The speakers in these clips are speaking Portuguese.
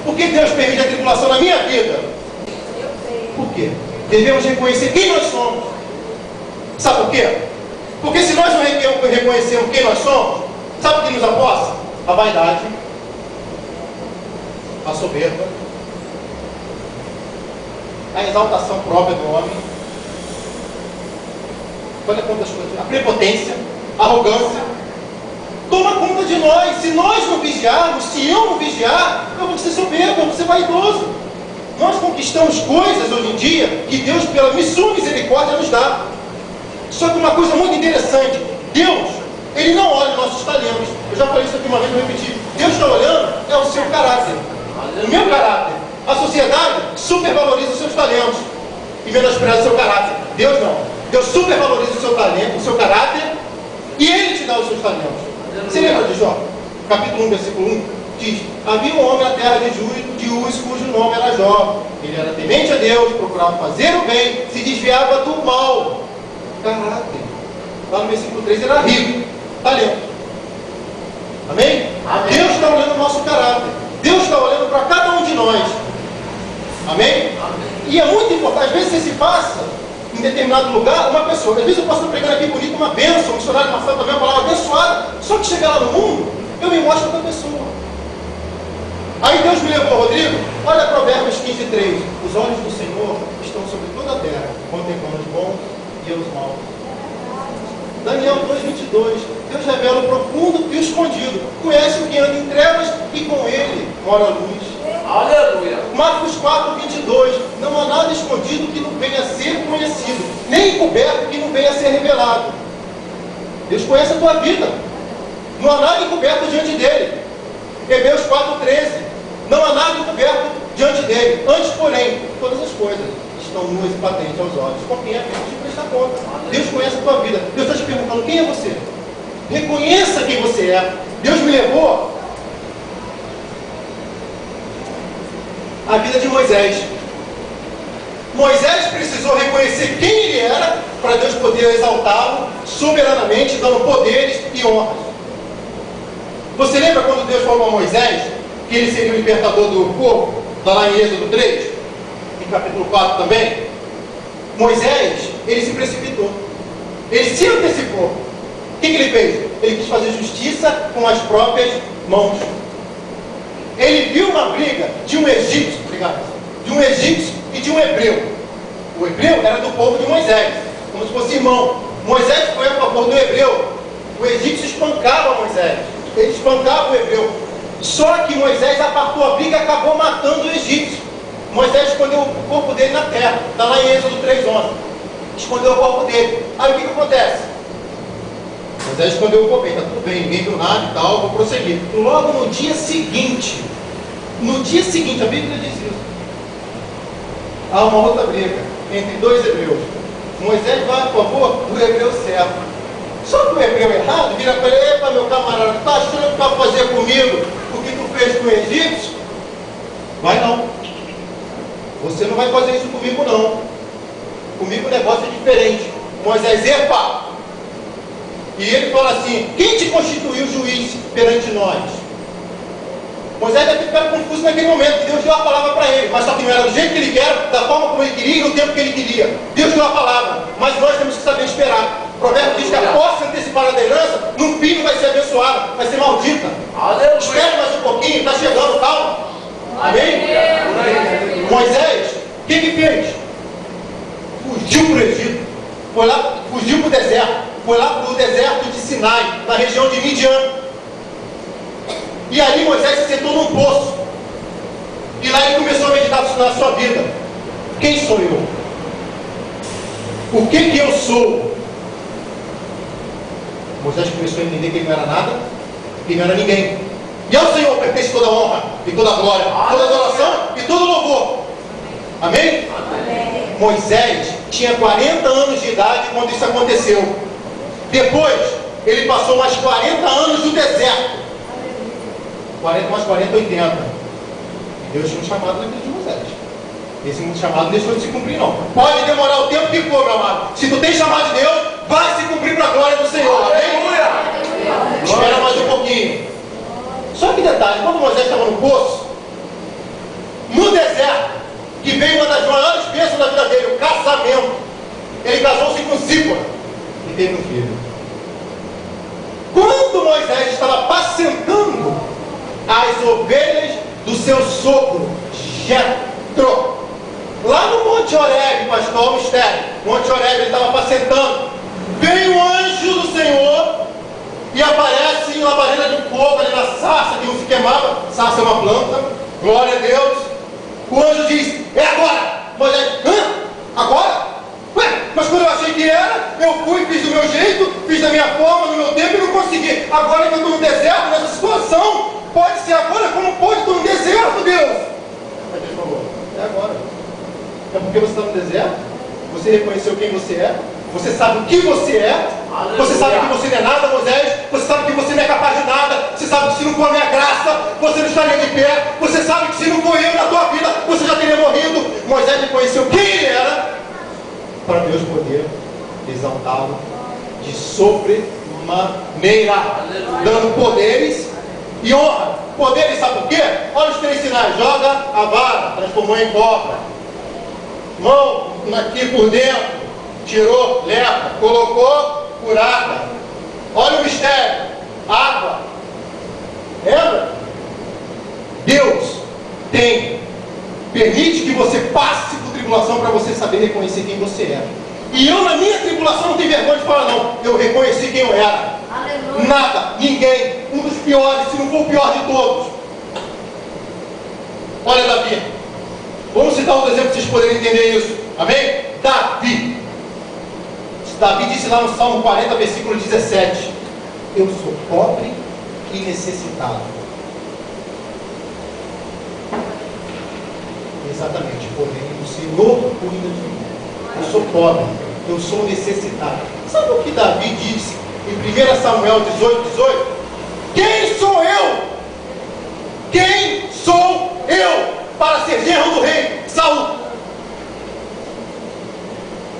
Por que Deus permite a tribulação na minha vida? Por quê? Devemos reconhecer quem nós somos. Sabe por quê? Porque se nós não reconhecemos quem nós somos, sabe o que nos aposta? A vaidade, a soberba, a exaltação própria do homem. Olha quantas coisas. A prepotência, a arrogância. Toma conta de nós. Se nós não vigiarmos, se eu não vigiar, eu vou ser soberbo, eu vou ser vaidoso. Nós conquistamos coisas hoje em dia que Deus, pela sua misericórdia, nos dá. Só que uma coisa muito interessante, Deus, Ele não olha os nossos talentos. Eu já falei isso aqui uma vez, vou repetir. Deus está olhando é o seu caráter, o meu caráter. A sociedade supervaloriza os seus talentos e menospreza o seu caráter. Deus não. Deus supervaloriza o seu talento, o seu caráter, e Ele te dá os seus talentos. Você lembra de Jó? Capítulo 1, versículo 1, diz: havia um homem na terra de Uz, cujo nome era Jó. Ele era temente a Deus, procurava fazer o bem, se desviava do mal. Caráter. Lá no versículo 3, ele era rico. Talento. Amém? Amém? Deus está olhando o nosso caráter. Deus está olhando para cada um de nós. Amém? Amém? E é muito importante. Às vezes você se passa em determinado lugar, uma pessoa. Às vezes eu posso estar pregando aqui bonito, uma bênção. O missionário Marcelo também, uma palavra abençoada. Só que chegar lá no mundo, eu me mostro outra pessoa. Aí Deus me levou, Rodrigo. Olha Provérbios 15:3. Os olhos do Senhor estão sobre toda a terra, contemplando os bons e os maus. Daniel 2:22. Deus revela o profundo e o escondido. Conhece o que anda em trevas e com ele mora a luz. Aleluia. Marcos 4:22. Não há nada escondido que não venha a ser conhecido, nem encoberto que não venha a ser revelado. Deus conhece a tua vida. Não há nada encoberto diante dele. Hebreus 4:13. Não há nada encoberto diante dele. Antes, porém, todas as coisas estão nuas e patentes aos olhos. Com quem é que te prestar conta? Deus conhece a tua vida. Deus está te perguntando: quem é você? Reconheça quem você é. Deus me levou a vida de Moisés. Moisés precisou reconhecer quem ele era para Deus poder exaltá-lo soberanamente, dando poderes e honras. Você lembra quando Deus falou a Moisés que ele seria o libertador do povo? Está lá em Êxodo 3, em capítulo 4 também. Moisés, ele se precipitou. Ele se antecipou. O que ele fez? Ele quis fazer justiça com as próprias mãos. Ele viu uma briga de um egípcio, de um egípcio e de um hebreu. O hebreu era do povo de Moisés, como se fosse irmão. Moisés foi a favor do hebreu. O egípcio espancava Moisés. Ele espancava o hebreu. Só que Moisés apartou a briga e acabou matando o egípcio. Moisés escondeu o corpo dele na terra. Está lá em Êxodo 3:11. Escondeu o corpo dele. Aí o que acontece? Moisés escondeu o corpo. Está tudo bem, ninguém viu nada e tal, vou prosseguir. Logo no dia seguinte, a Bíblia diz isso. Há uma outra briga entre dois hebreus. Moisés vai a favor do hebreu certo. Só que o hebreu errado vira para ele: epa, meu camarada, está achando que vai fazer comigo o que tu fez com o egípcio? Vai não. Você não vai fazer isso comigo não. Comigo o negócio é diferente. Moisés, epa! E ele fala assim: quem te constituiu juiz perante nós? Moisés deve ficar confuso naquele momento, que Deus deu a palavra para ele, mas só que não era do jeito que ele quer, da forma como ele queria e no tempo que ele queria. Deus deu a palavra, mas nós temos que saber esperar. O provérbio diz que a posse antecipada da herança, no fim não vai ser abençoada, vai ser maldita. Aleluia. Espere mais um pouquinho, está chegando, calma. Amém? Moisés, o que fez? Fugiu para o Egito, foi lá, fugiu para o deserto, foi lá para o deserto de Sinai, na região de Midian. E ali Moisés se sentou num poço. E lá ele começou a meditar na sua vida. Quem sou eu? O que eu sou? Moisés começou a entender que ele não era nada, que ele não era ninguém. E ao Senhor pertence toda a honra, e toda a glória, toda a adoração e todo o louvor. Amém? Amém? Moisés tinha 40 anos de idade quando isso aconteceu. Depois, ele passou mais 40 anos no deserto. 40 mais 40, 80. E Deus tinha um chamado na vida de Moisés. Esse chamado não deixou de se cumprir, não. Pode demorar o tempo que for, meu amado. Se tu tem chamado de Deus, vai se cumprir para a glória do Senhor. Amém? Espera mais um pouquinho. Só que detalhe, quando Moisés estava no poço, que veio uma das maiores bênçãos da vida dele, o casamento. Ele casou-se com Zípora e teve um filho. Quando Moisés estava apacentando as ovelhas do seu sogro, Jetro, lá no Monte Horebe, pastor, o mistério, Monte Horebe, ele estava apacentando, veio o anjo do Senhor e aparece em labareda de fogo ali na sarça, que não se queimava. Sarça é uma planta, glória a Deus. O anjo diz: é agora. Moisés: hã? Agora? Ué, mas quando eu achei que era, eu fui, fiz do meu jeito, fiz da minha forma, no meu tempo e não consegui. Agora que eu estou no deserto, nessa situação, pode ser agora, como pode? Estou no deserto, Deus. Mas Deus falou: é agora. É porque você está no deserto, você reconheceu quem você é, você sabe o que você é, você sabe que você não é nada, Moisés, você sabe que você não é capaz de nada, você sabe que se não for a minha graça, você não estaria de pé, você sabe que se não for eu na tua vida, você já teria morrido. Moisés reconheceu quem ele era, para Deus poder exaltá-lo de sobremaneira, dando poderes e honra. Poderes, sabe por quê? Olha os 3 sinais: joga a vara, transformou em cobra, mão aqui por dentro, tirou lepra, colocou curada. Olha o mistério: água. Lembra? Deus permite que você passe por tribulação para você saber reconhecer quem você é. E eu, na minha tribulação, não tenho vergonha de falar, não. Eu reconheci quem eu era. Aleluia. Nada, ninguém, um dos piores, se não for o pior de todos. Olha Davi. Vamos citar outro exemplo para vocês poderem entender isso. Amém? Davi disse lá no Salmo 40, versículo 17: eu sou pobre e necessitado. Exatamente, porém o Senhor cuida de mim. Eu sou pobre, eu sou necessitado. Sabe o que Davi disse em 1 Samuel 18:18? Quem sou eu? Quem sou eu para ser genro do rei Saul?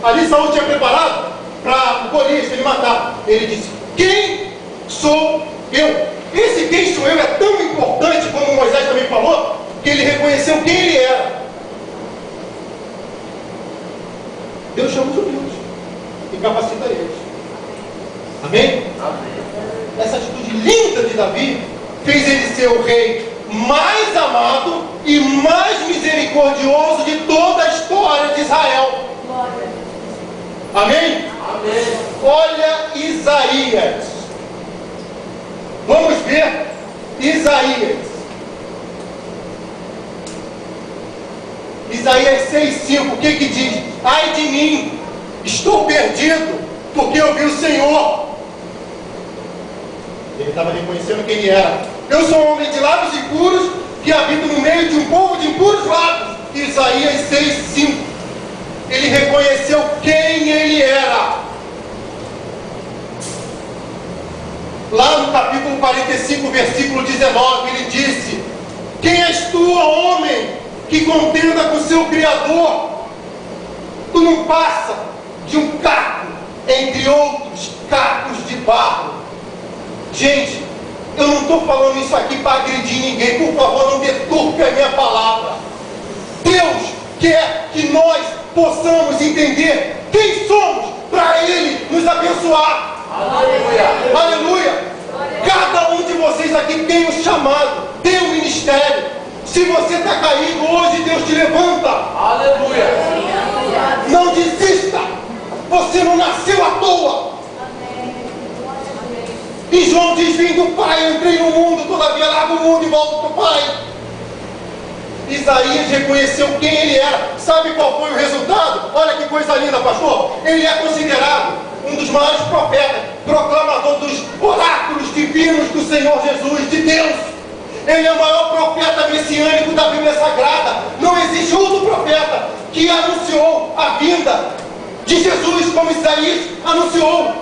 Ali Saul tinha preparado para o Golias, ele matar. Ele disse: quem sou eu? Esse quem sou eu é tão importante, como Moisés também falou, que ele reconheceu quem ele era. Deus chama os humildes e capacita eles. Amém? Amém? Essa atitude linda de Davi fez ele ser o rei mais amado e mais misericordioso de toda a história de Israel. Amém? Amém. Olha Isaías. Vamos ver Isaías. Isaías 6,5, o que diz? Ai de mim, estou perdido, porque eu vi o Senhor. Ele estava reconhecendo quem ele era. Eu sou um homem de lábios impuros, que habito no meio de um povo de impuros lábios. Isaías 6,5. Ele reconheceu quem ele era. Lá no capítulo 45, versículo 19, ele disse: quem és tu, homem, que contenda com seu Criador? Tu não passa de um caco entre outros cacos de barro. Gente, eu não estou falando isso aqui para agredir ninguém. Por favor, não deturpe a minha palavra. Deus quer que nós possamos entender quem somos para Ele nos abençoar. Aleluia! Aleluia! Cada um de vocês aqui tem um chamado, tem um ministério. Se você está caído, hoje Deus te levanta. Aleluia! Não desista. Você não nasceu à toa. E João diz: vim do Pai, entrei no mundo, todavia largo o mundo e volto para o Pai. Isaías reconheceu quem ele era. Sabe qual foi o resultado? Olha que coisa linda, pastor. Ele é considerado um dos maiores profetas, proclamador dos oráculos divinos do Senhor Jesus, de Deus. Ele é o maior profeta messiânico da Bíblia Sagrada. Não existe outro profeta que anunciou a vinda de Jesus como Isaías anunciou.